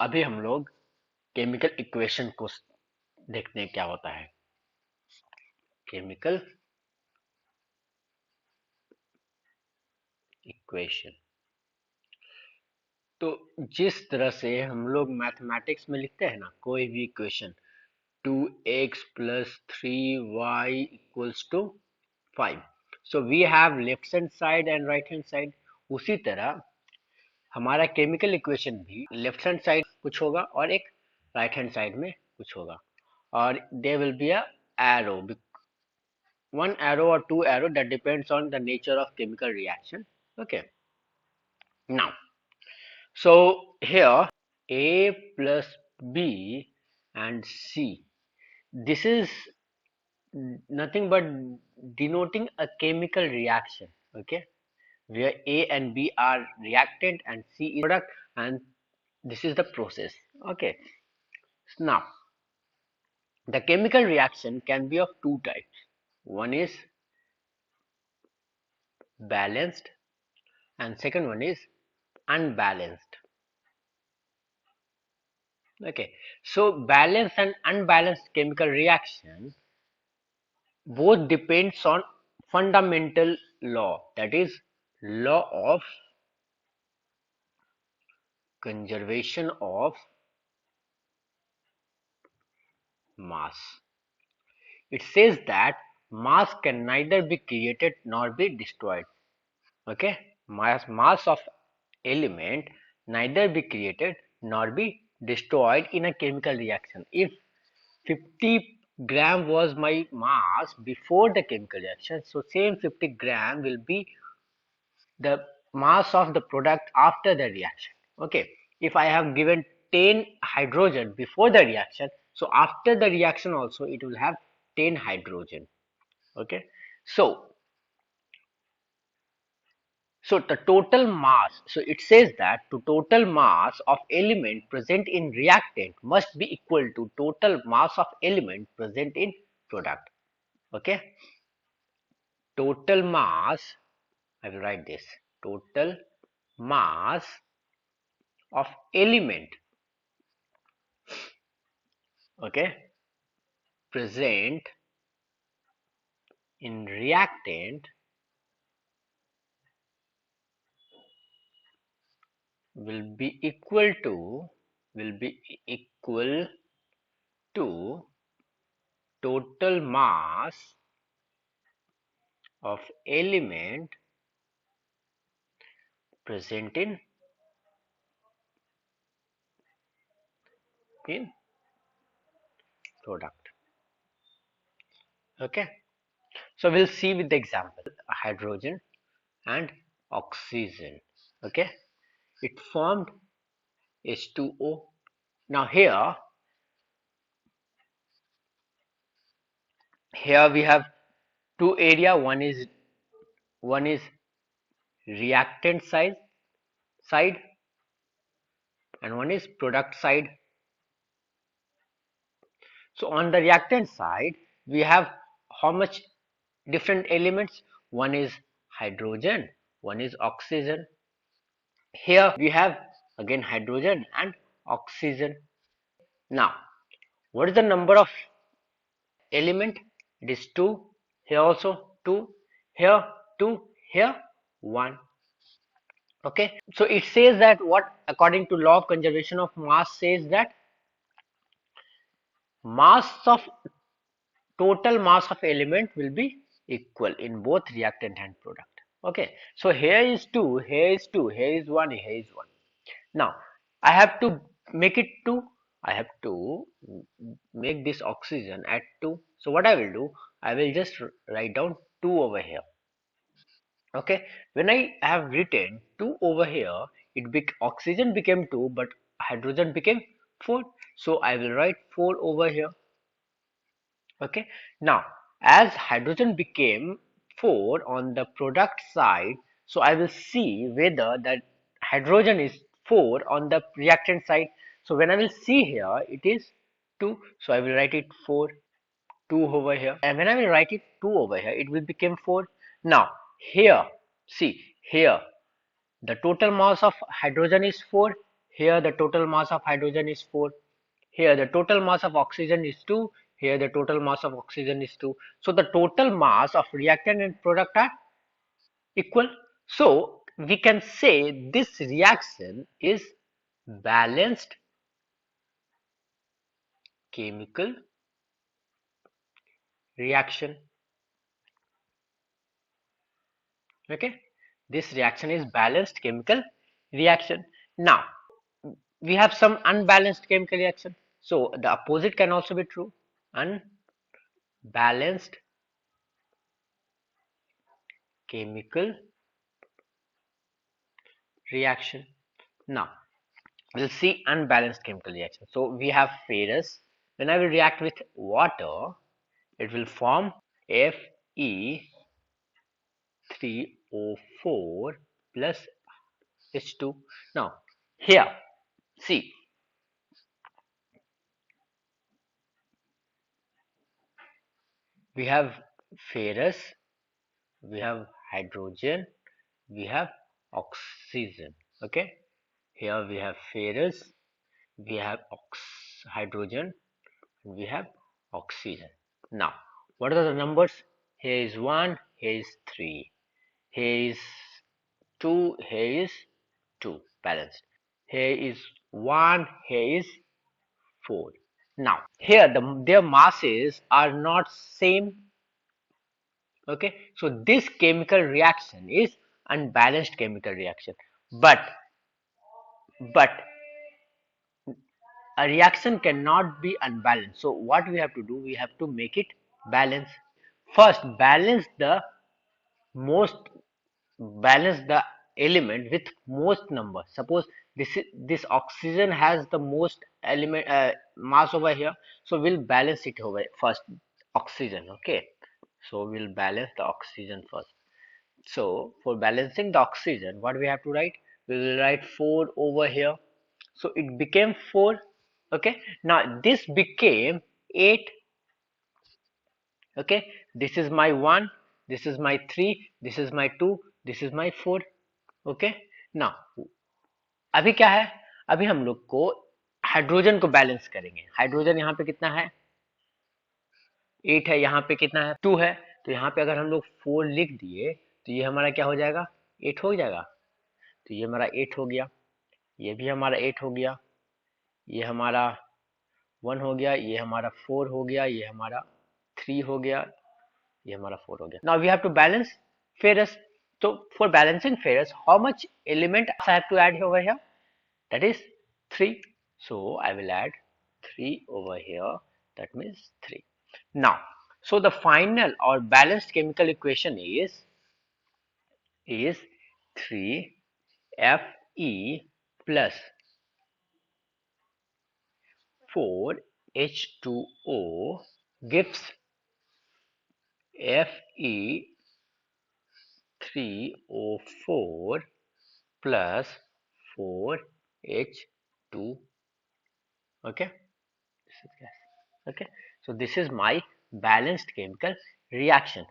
अभी हम लोग केमिकल इक्वेशन को देखते हैं क्या होता है। केमिकल इक्वेशन, तो जिस तरह से हम लोग मैथमेटिक्स में लिखते हैं ना कोई भी equation, 2x plus 3y equals to 5, so we have left hand side and right hand side। उसी तरह हमारा केमिकल इक्वेशन भी लेफ्ट हैंड साइड कुछ होगा और एक राइट हैंड साइड में कुछ होगा, और there will be a arrow, one arrow or two arrow, that depends on the nature of chemical reaction. Okay, now so here A plus B and C, this is nothing but denoting a chemical reaction. Okay, where A and B are reactant and C is product, and this is the process. Okay, now the chemical reaction can be of two types. One is balanced and second one is unbalanced. Okay, so balanced and unbalanced chemical reaction both depends on fundamental law, that is law of conservation of mass. It says that mass can neither be created nor be destroyed. Okay, mass of element neither be created nor be destroyed in a chemical reaction. If 50 gram was my mass before the chemical reaction, so same 50 gram will be the mass of the product after the reaction. Okay, if I have given 10 hydrogen before the reaction, so after the reaction also it will have 10 hydrogen. Okay, so the total mass, so it says that the total mass of element present in reactant must be equal to total mass of element present in product. Okay, total mass, I will write this, total mass of element, okay, present in reactant will be equal to total mass of element present in product. Okay, so we'll see with the example hydrogen and oxygen. Okay, it formed H2O. Now here we have two area, one is reactant side and one is product side. So on the reactant side we have how much different elements? One is hydrogen, one is oxygen. Here we have again hydrogen and oxygen. Now what is the number of element? It is 2. Here also 2, here 2, here 1. Okay, so it says that what, according to law of conservation of mass, says that mass of total mass of element will be equal in both reactant and product. Okay, so here is 2, here is 2, here is 1, here is 1. Now I have to make it 2. I have to make this oxygen at 2. So what I will do, I will just write down 2 over here. Okay, when I have written 2 over here, oxygen became 2 but hydrogen became 4, so I will write 4 over here. Okay, now as hydrogen became 4 on the product side, so I will see whether that hydrogen is 4 on the reactant side. So when I will see here it is 2, so I will write it 4, 2 over here, and when I will write it 2 over here it will become 4. Now here, see here, the total mass of hydrogen is 4, Here the total mass of hydrogen is 4. Here the total mass of oxygen is 2. Here the total mass of oxygen is 2. So the total mass of reactant and product are equal. So we can say this reaction is balanced chemical reaction. Okay, this reaction is balanced chemical reaction. Now we have some unbalanced chemical reaction, so the opposite can also be true. Unbalanced chemical reaction. Now we'll see unbalanced chemical reaction. So we have ferrous. When I will react with water, it will form Fe3O4 plus H2. Now here, see, we have ferrous, we have hydrogen, we have oxygen. Okay, here we have ferrous, we have hydrogen, and we have oxygen. Now what are the numbers? Here is 1, here is 3, here is 2, here is 2, balanced. Here is 1, here is 4. Now here their masses are not same. Okay, so this chemical reaction is unbalanced chemical reaction. But a reaction cannot be unbalanced. So what we have to do, we have to make it balance. First, most balance the element with most number. Suppose this oxygen has the most element mass over here, so we'll balance it over first, oxygen. Okay, so we'll balance the oxygen first. So for balancing the oxygen, what we have to write? We will write 4 over here. So it became 4. Okay. Now this became 8. Okay. This is my 1. This is my 3. This is my 2. This is my 4. Okay. Now अभी क्या है? अभी हम लोग को hydrogen को balance करेंगे. Hydrogen यहाँ पे कितना है? 8 है. यहाँ पे कितना है? 2 है. तो यहाँ पे अगर हम लोग 4 लिख दिए तो ये हमारा क्या हो जाएगा? 8 हो जाएगा. तो ये हमारा 8 हो गया, ये भी हमारा 8 हो गया, ये हमारा 1 हो गया, ये हमारा 4 हो गया, ये हमारा 3 हो गया, ये हमारा 4 हो गया. Now we have to balance ferrous. So for balancing ferrous, how much element I have to add over here? That is 3. So I will add 3 over here. That means 3. Now, so the final or balanced chemical equation is 3Fe plus 4H2O gives Fe3O4 plus 4H2. Okay, okay, so this is my balanced chemical reaction.